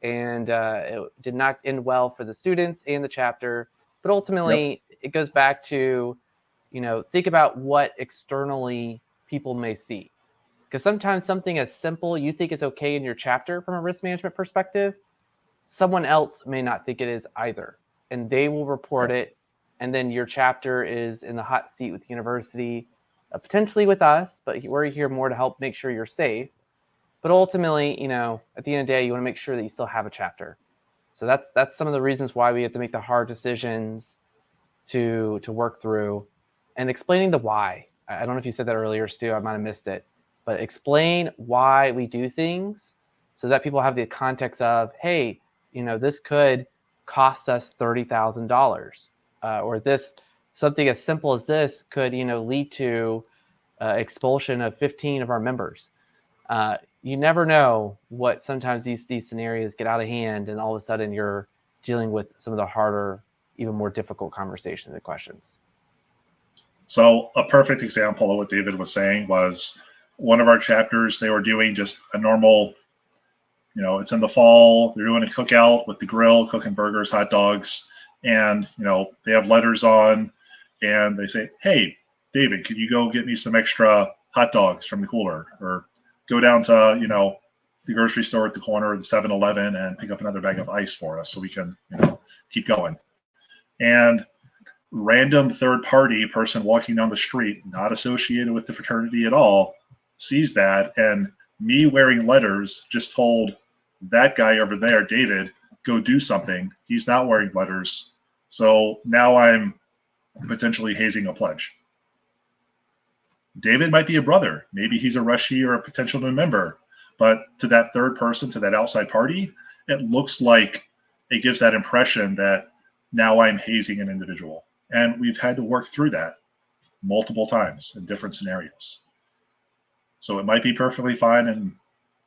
And it did not end well for the students and the chapter. But ultimately, It goes back to, think about what externally people may see. Because sometimes something as simple you think is okay in your chapter from a risk management perspective, someone else may not think it is either. And they will report it. And then your chapter is in the hot seat with the university, potentially with us, but we're here more to help make sure you're safe. But ultimately, at the end of the day, you want to make sure that you still have a chapter. So that's some of the reasons why we have to make the hard decisions to work through, and explaining the why. I don't know if you said that earlier, Stu, I might have missed it, but explain why we do things so that people have the context of, hey, this could cost us $30,000, or this, something as simple as this could, lead to expulsion of 15 of our members. You never know what sometimes these scenarios get out of hand, and all of a sudden you're dealing with some of the harder, even more difficult conversations and questions. So a perfect example of what David was saying was one of our chapters, they were doing just a normal, it's in the fall, they're doing a cookout with the grill, cooking burgers, hot dogs, and, they have letters on, and they say, hey, David, could you go get me some extra hot dogs from the cooler? Or go down to, the grocery store at the corner of the 7-Eleven and pick up another bag of ice for us so we can, keep going. And random third-party person walking down the street, not associated with the fraternity at all, sees that, and me wearing letters just told that guy over there, David, go do something. He's not wearing letters. So now I'm potentially hazing a pledge. David might be a brother. Maybe he's a rushie or a potential new member. But to that third person, to that outside party, it looks like it gives that impression that now I'm hazing an individual. And we've had to work through that multiple times in different scenarios. So it might be perfectly fine and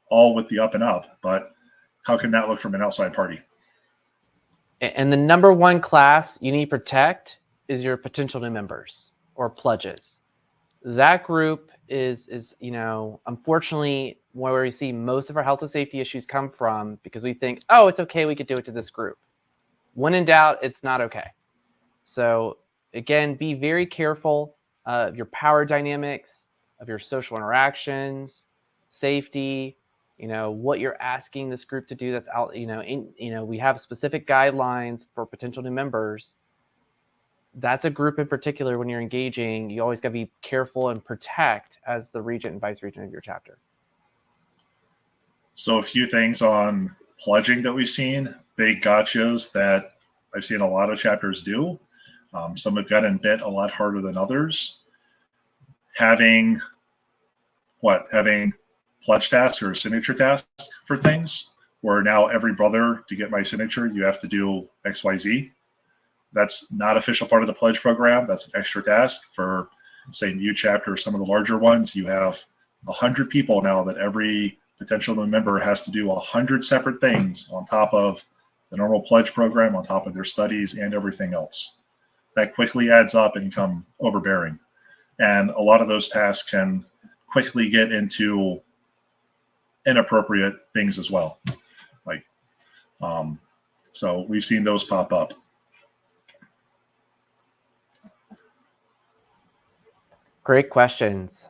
all with the up and up, but how can that look from an outside party? And the number one class you need to protect is your potential new members or pledges. That group is unfortunately where we see most of our health and safety issues come from, because we think, oh, it's okay, we could do it to this group. When in doubt, it's not okay. So again, be very careful of your power dynamics, of your social interactions, safety, what you're asking this group to do that's out, we have specific guidelines for potential new members. That's a group in particular, when you're engaging, you always got to be careful and protect as the regent and vice regent of your chapter. So a few things on pledging that we've seen, big gotchas that I've seen a lot of chapters do. Some have gotten bit a lot harder than others. Having pledge tasks or signature tasks for things, where now every brother, to get my signature, you have to do XYZ. That's not official part of the pledge program. That's an extra task for, say, new chapter or some of the larger ones. You have 100 people now that every potential new member has to do 100 separate things on top of the normal pledge program, on top of their studies and everything else. That quickly adds up and become overbearing. And a lot of those tasks can quickly get into inappropriate things as well. Like, so we've seen those pop up. Great questions.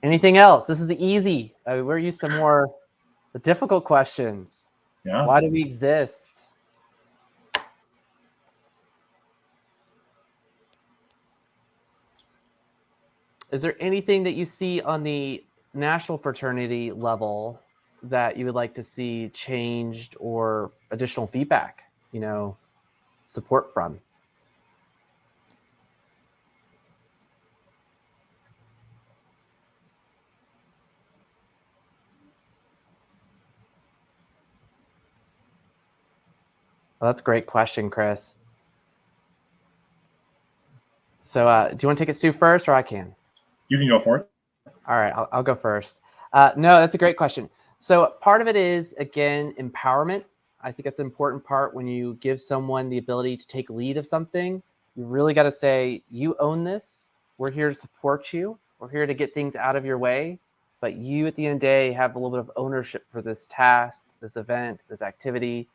Anything else? This is easy. We're used to more the difficult questions. Yeah. Why do we exist? Is there anything that you see on the national fraternity level that you would like to see changed or additional feedback, support from? Well, that's a great question, Chris. So do you want to take it, Stu, first, or I can? You can go for it. All right, I'll go first. No, that's a great question. So part of it is, again, empowerment. I think that's an important part when you give someone the ability to take lead of something. You really got to say, you own this. We're here to support you. We're here to get things out of your way. But you, at the end of the day, have a little bit of ownership for this task, this event, this activity,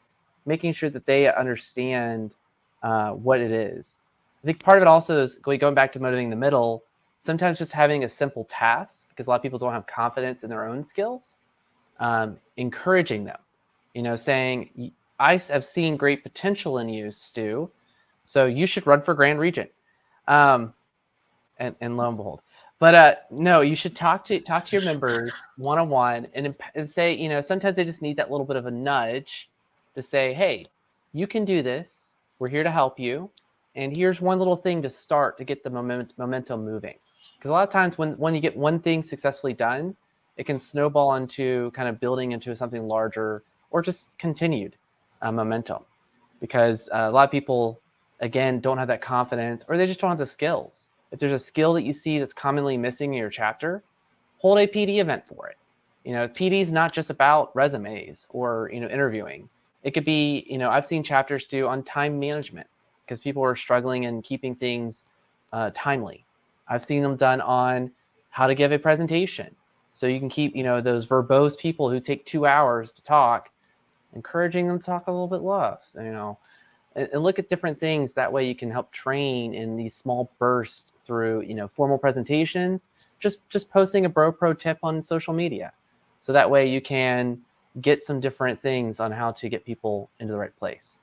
making sure that they understand what it is. I think part of it also is going back to motivating the middle, sometimes just having a simple task, because a lot of people don't have confidence in their own skills, encouraging them, saying, I have seen great potential in you, Stu, so you should run for Grand Regent. And lo and behold. But no, you should talk to your members one-on-one and say, sometimes they just need that little bit of a nudge to say, hey, you can do this. We're here to help you. And here's one little thing to start to get the momentum moving. Because a lot of times when you get one thing successfully done, it can snowball into kind of building into something larger or just continued momentum. Because a lot of people, again, don't have that confidence, or they just don't have the skills. If there's a skill that you see that's commonly missing in your chapter, hold a PD event for it. PD is not just about resumes or interviewing. It could be, I've seen chapters do on time management because people are struggling in keeping things timely. I've seen them done on how to give a presentation, so you can keep those verbose people who take 2 hours to talk, encouraging them to talk a little bit less. And look at different things. That way you can help train in these small bursts through, formal presentations, just posting a pro tip on social media. So that way you can get some different things on how to get people into the right place.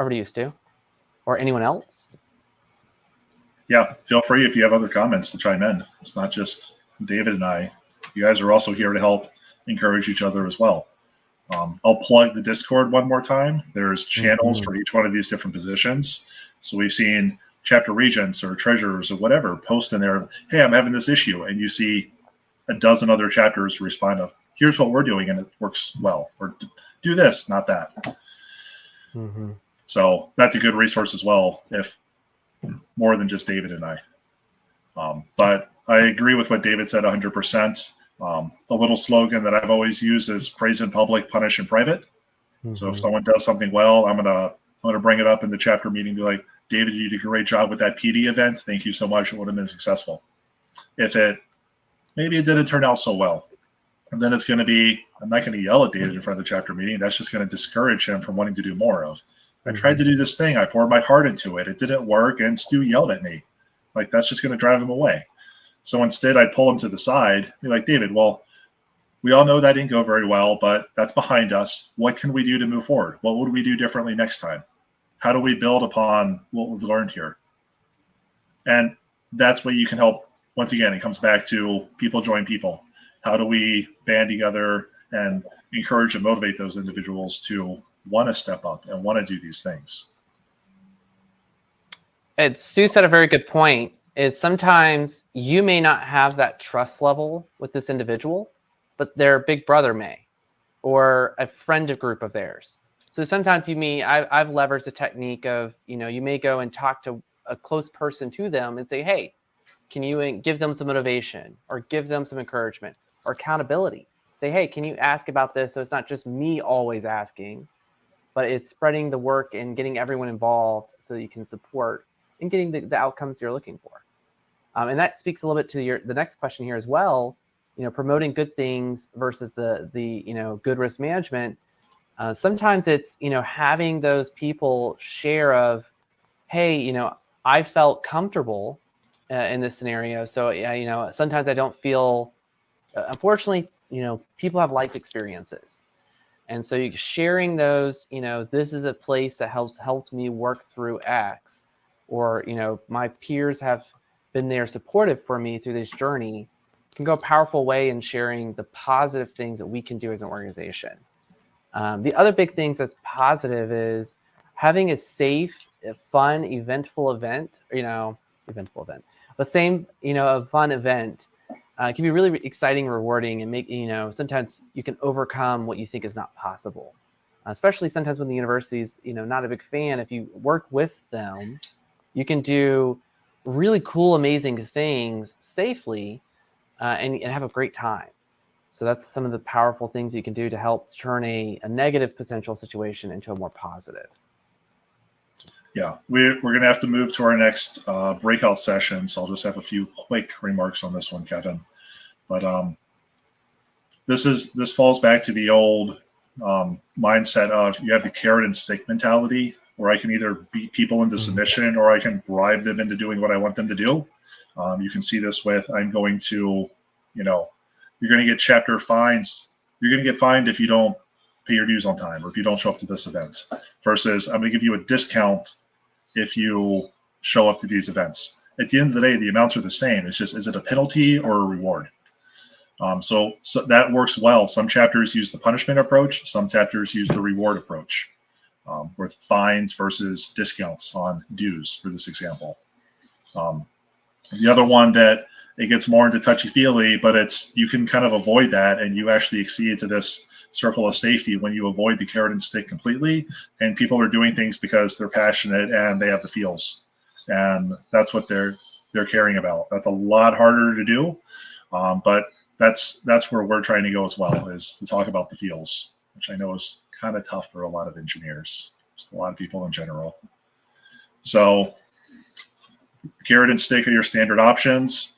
Over to you, Stu, or anyone else. Yeah, feel free if you have other comments to chime in. It's not just David and I. You guys are also here to help encourage each other as well. I'll plug the Discord one more time. There's channels for each one of these different positions. So we've seen chapter regents or treasurers or whatever post in there, hey, I'm having this issue. And you see a dozen other chapters respond of, here's what we're doing and it works well. Or do this, not that. So that's a good resource as well, if more than just David and I. But I agree with what David said 100%. The little slogan that I've always used is praise in public, punish in private. So if someone does something well, I'm gonna bring it up in the chapter meeting and be like, David, you did a great job with that PD event. Thank you so much. It would have been successful. If maybe it didn't turn out so well, and then it's going to be, I'm not going to yell at David in front of the chapter meeting. That's just going to discourage him from wanting to do more of. I tried to do this thing. I poured my heart into it. It didn't work, and Stu yelled at me. Like, that's just going to drive him away. So instead, I'd pull him to the side, be like, David, well, we all know that didn't go very well, but that's behind us. What can we do to move forward? What would we do differently next time? How do we build upon what we've learned here? And that's where you can help. Once again, it comes back to people join people. How do we band together and encourage and motivate those individuals to want to step up and want to do these things? Stu said a very good point, is sometimes you may not have that trust level with this individual, but their big brother may, or a friend group of theirs. So sometimes I've leveraged the technique of, you may go and talk to a close person to them and say, hey, can you give them some motivation or give them some encouragement or accountability? Say, hey, can you ask about this? So it's not just me always asking. but it's spreading the work and getting everyone involved so that you can support and getting the outcomes you're looking for. And that speaks a little bit to the next question here as well. Promoting good things versus the good risk management. Sometimes it's having those people share of, hey, I felt comfortable in this scenario, so sometimes I don't feel. Unfortunately, people have life experiences, and so sharing those, this is a place that helps me work through X, or my peers have been there supportive for me through this journey, can go a powerful way in sharing the positive things that we can do as an organization. The other big things that's positive is having a safe, fun, eventful event, the same, a fun event can be really exciting, rewarding, and make, sometimes you can overcome what you think is not possible. Especially sometimes when the university's, not a big fan, if you work with them, you can do really cool, amazing things safely and have a great time. So that's some of the powerful things you can do to help turn a negative potential situation into a more positive. Yeah, we're going to have to move to our next breakout session, so I'll just have a few quick remarks on this one, Kevin. But this falls back to the old mindset of you have the carrot and stick mentality, where I can either beat people into submission or I can bribe them into doing what I want them to do. You can see this with I'm going to, you're going to get chapter fines. You're going to get fined if you don't pay your dues on time or if you don't show up to this event, versus I'm going to give you a discount if you show up to these events. At the end of the day, the amounts are the same. It's just, is it a penalty or a reward? So that works well. Some chapters use the punishment approach. Some chapters use the reward approach, with fines versus discounts on dues for this example. The other one that it gets more into touchy-feely, but you can kind of avoid that, and you actually exceed to this circle of safety when you avoid the carrot and stick completely, and people are doing things because they're passionate and they have the feels, and that's what they're caring about. That's a lot harder to do, but that's where we're trying to go as well, is to talk about the feels, which I know is kind of tough for a lot of engineers, just a lot of people in general. So carrot and stick are your standard options.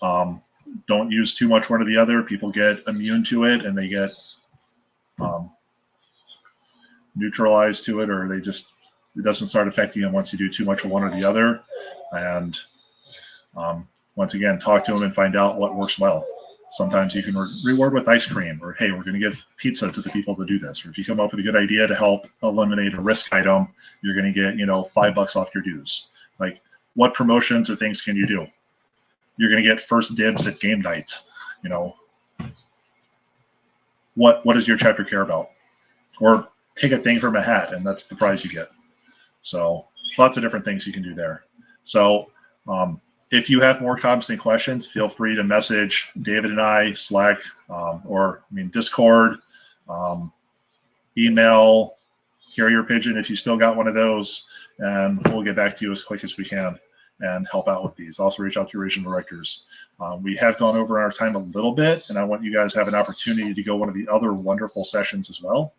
Don't use too much one or the other. People get immune to it and they get neutralized to it, or it doesn't start affecting them once you do too much of one or the other. And once again, talk to them and find out what works well. Sometimes you can reward with ice cream, or hey, we're going to give pizza to the people that do this. Or if you come up with a good idea to help eliminate a risk item, you're going to get $5 off your dues. Like, what promotions or things can you do? You're going to get first dibs at game night. What does your chapter care about? Or pick a thing from a hat, and that's the prize you get. So lots of different things you can do there. So if you have more comments and questions, feel free to message David and I, Slack, Discord, email, carrier pigeon if you still got one of those, and we'll get back to you as quick as we can and help out with these. Also reach out to your regional directors. We have gone over our time a little bit, and I want you guys to have an opportunity to go one of the other wonderful sessions as well.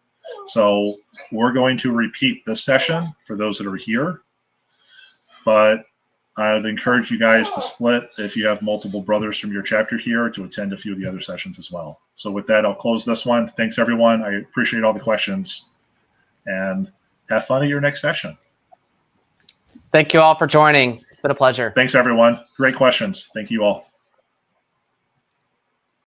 So we're going to repeat this session for those that are here, but I'd encourage you guys to split if you have multiple brothers from your chapter here to attend a few of the other sessions as well. So with that, I'll close this one. Thanks, everyone. I appreciate all the questions, and have fun at your next session. Thank you all for joining. It's been a pleasure. Thanks, everyone. Great questions. Thank you all.